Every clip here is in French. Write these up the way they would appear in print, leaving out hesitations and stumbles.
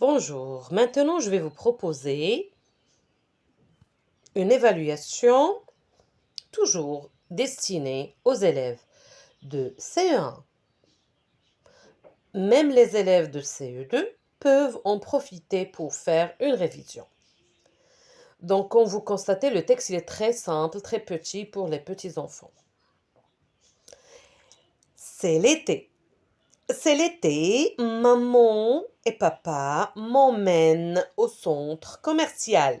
Bonjour, maintenant je vais vous proposer une évaluation toujours destinée aux élèves de CE1. Même les élèves de CE2 peuvent en profiter pour faire une révision. Donc, comme vous constatez, le texte il est très simple, très petit pour les petits enfants. C'est l'été. C'est l'été, maman et papa m'emmènent au centre commercial.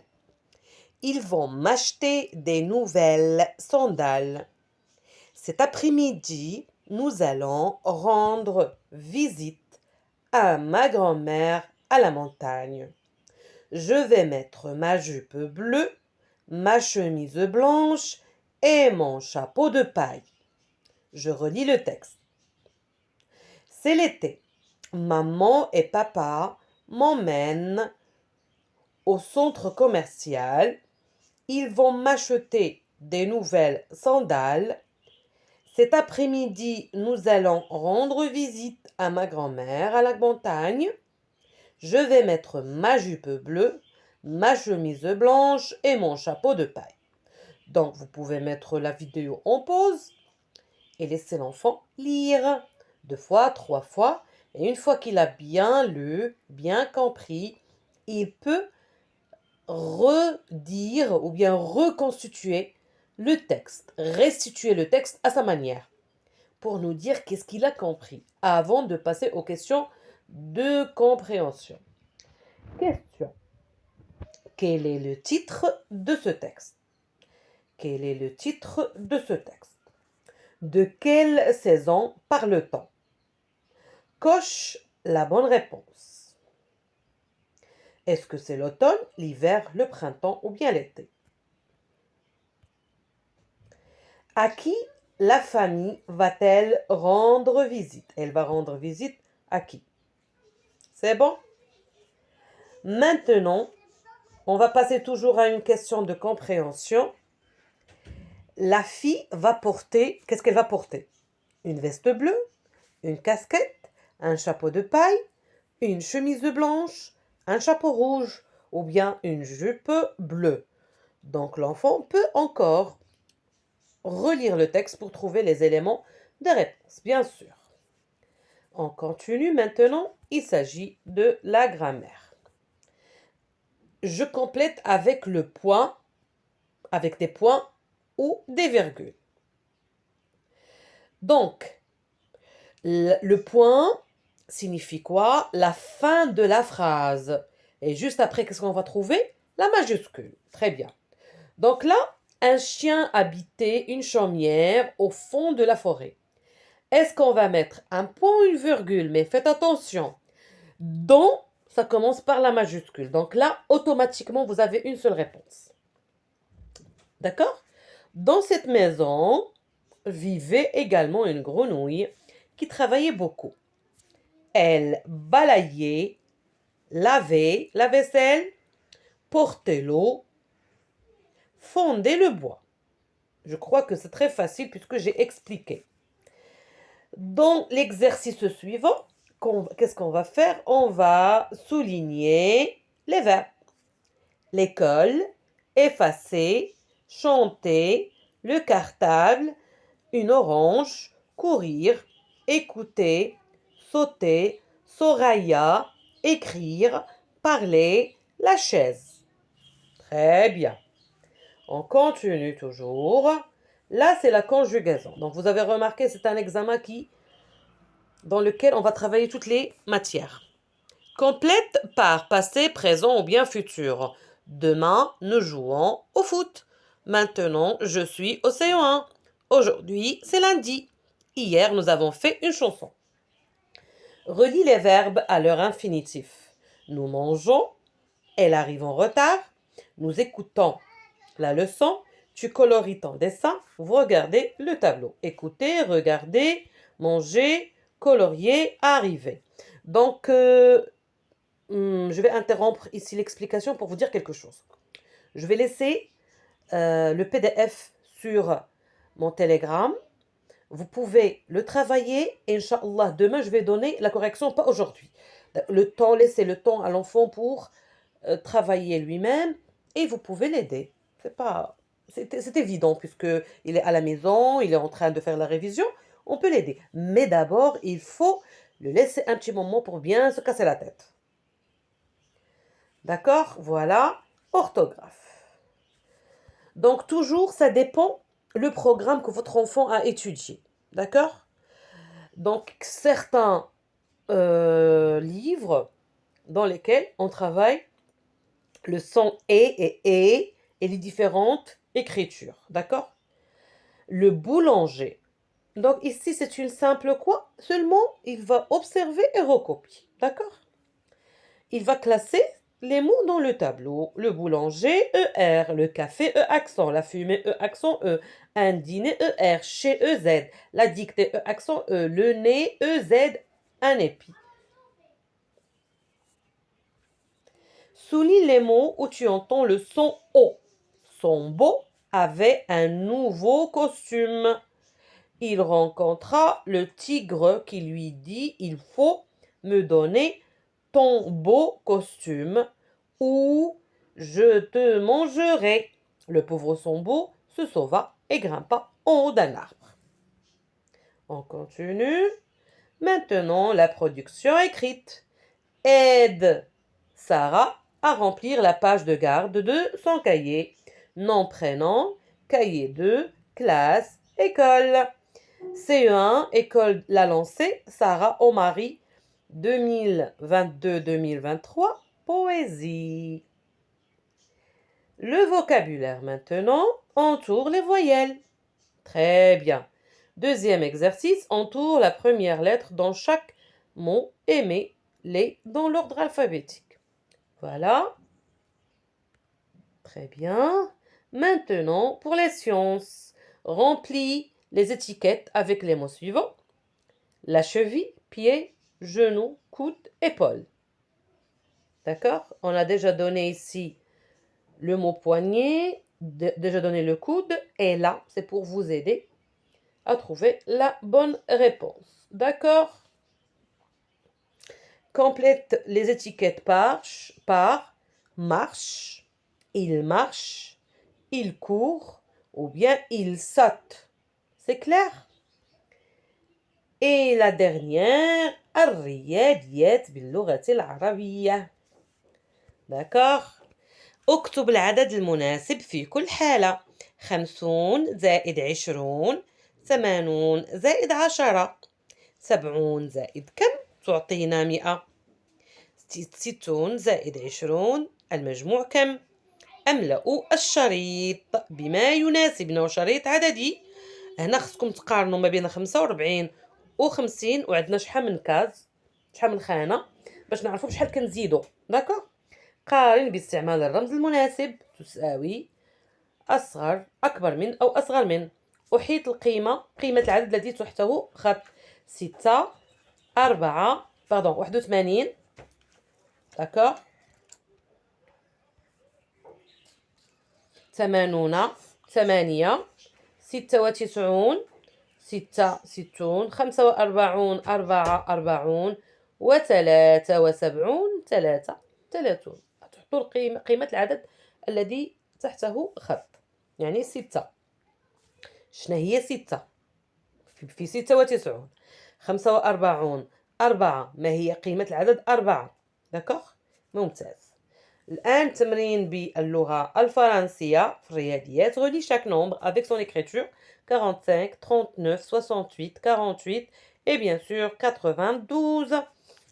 Ils vont m'acheter des nouvelles sandales. Cet après-midi, nous allons rendre visite à ma grand-mère à la montagne. Je vais mettre ma jupe bleue, ma chemise blanche et mon chapeau de paille. Je relis le texte. C'est l'été. Maman et papa m'emmènent au centre commercial. Ils vont m'acheter des nouvelles sandales. Cet après-midi, nous allons rendre visite à ma grand-mère à la montagne. Je vais mettre ma jupe bleue, ma chemise blanche et mon chapeau de paille. Donc, vous pouvez mettre la vidéo en pause et laisser l'enfant lire 2 fois, 3 fois. Et une fois qu'il a bien lu, bien compris, il peut redire ou bien reconstituer le texte, restituer le texte à sa manière pour nous dire qu'est-ce qu'il a compris avant de passer aux questions de compréhension. Question. Quel est le titre de ce texte? Quel est le titre de ce texte? De quelle saison parle-t-on? Coche la bonne réponse. Est-ce que c'est l'automne, l'hiver, le printemps ou bien l'été? À qui la famille va-t-elle rendre visite? Elle va rendre visite à qui? C'est bon? Maintenant, on va passer toujours à une question de compréhension. La fille va porter, qu'est-ce qu'elle va porter? Une veste bleue, une casquette, un chapeau de paille, une chemise blanche, un chapeau rouge ou bien une jupe bleue. Donc l'enfant peut encore relire le texte pour trouver les éléments de réponse, bien sûr. On continue maintenant, il s'agit de la grammaire. Je complète avec le point, avec des points ou des virgules. Donc, le point signifie quoi? La fin de la phrase. Et juste après, qu'est-ce qu'on va trouver? La majuscule. Très bien. Donc là, un chien habitait une chaumière au fond de la forêt. Est-ce qu'on va mettre un point ou une virgule? Mais faites attention. Dans, ça commence par la majuscule. Donc là, automatiquement, vous avez une seule réponse. D'accord? Dans cette maison vivait également une grenouille qui travaillait beaucoup. Elle balayait, lavait la vaisselle, portait l'eau, fondait le bois. Je crois que c'est très facile puisque j'ai expliqué. Dans l'exercice suivant, qu'est-ce qu'on va faire? On va souligner les verbes. L'école, effacer, chanter, le cartable, une orange, courir, écouter, sauter, Soraya, écrire, parler, la chaise. Très bien. On continue toujours. Là, c'est la conjugaison. Donc, vous avez remarqué, c'est un examen dans lequel on va travailler toutes les matières. Complète par passé, présent ou bien futur. Demain, nous jouons au foot. Maintenant, je suis au CE1. Aujourd'hui, c'est lundi. Hier, nous avons fait une chanson. Relis les verbes à leur infinitif. Nous mangeons. Elle arrive en retard. Nous écoutons la leçon. Tu coloris ton dessin. Vous regardez le tableau. Écoutez, regardez, manger, colorier, arriver. Donc, je vais interrompre ici l'explication pour vous dire quelque chose. Je vais laisser le PDF sur mon Telegram. Vous pouvez le travailler. Inch'Allah, demain, je vais donner la correction, pas aujourd'hui. Le temps, laissez le temps à l'enfant pour travailler lui-même et vous pouvez l'aider. C'est évident puisque il est à la maison, il est en train de faire la révision, on peut l'aider. Mais d'abord, il faut le laisser un petit moment pour bien se casser la tête. D'accord? Voilà, orthographe. Donc toujours, ça dépend le programme que votre enfant a étudié. D'accord? Donc certains livres dans lesquels on travaille le son et les différentes écritures. D'accord? Le boulanger. Donc ici, c'est une simple quoi? Seulement, il va observer et recopier. D'accord? Il va classer les mots dans le tableau. Le boulanger, ER. Le café, E accent. La fumée, E accent E. Un dîner, ER. Chez EZ. La dictée, E accent E. Le nez, EZ. Un épi. Souligne les mots où tu entends le son O. Sambo avait un nouveau costume. Il rencontra le tigre qui lui dit: il faut me donner ton beau costume ou je te mangerai. Le pauvre Sambo se sauva et grimpa en haut d'un arbre. On continue. Maintenant, la production écrite. Aide Sarah à remplir la page de garde de son cahier. Nom, prénom, cahier 2, classe, école. CE1, école La Lancée, Sarah Omari, 2022-2023, poésie. Le vocabulaire maintenant, entoure les voyelles. Très bien. Deuxième exercice, entoure la première lettre dans chaque mot et mets-les dans l'ordre alphabétique. Voilà. Très bien. Maintenant, pour les sciences, remplis les étiquettes avec les mots suivants. La cheville, pied, genou, coude, épaule. D'accord? On a déjà donné ici le mot poignet, déjà donné le coude, et là, c'est pour vous aider à trouver la bonne réponse. D'accord? Complète les étiquettes par marche, il court ou bien il saute. C'est clair? Et la dernière, الرياضيات باللغة العربية. d'accord? اكتب العدد المناسب في كل حالة. 50 زائد 20 80 زائد 10 70 زائد كم تعطينا 100 60 زائد 20 المجموع كم؟ أملأ الشريط بما يناسبنا وشريط عددي. هنا خصكم تقارنوا ما بين 45 و50 وعندنا شحال من كاز شحال من خانة باش نعرفوا بشحال كنزيدوا. داكوغ؟ قارن باستعمال الرمز المناسب تساوي أصغر أكبر من أو أصغر من. أحيط قيمة العدد الذي تحته خط 81 داكوغ 80 8 96 66 45 44 و73 33. تحطوا قيمة العدد الذي تحته خط يعني 6. شنو هي 6 في 96 45 4 ما هي قيمة العدد 4. داكوغ ممتاز. الآن تمرين باللغة الفرنسية في الرياضيات. relis chaque nombre avec son écriture 45 39 68 48 et bien sûr 92.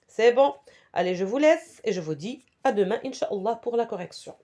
C'est bon. Allez, je vous laisse et je vous dis à demain, Inch'Allah, pour la correction.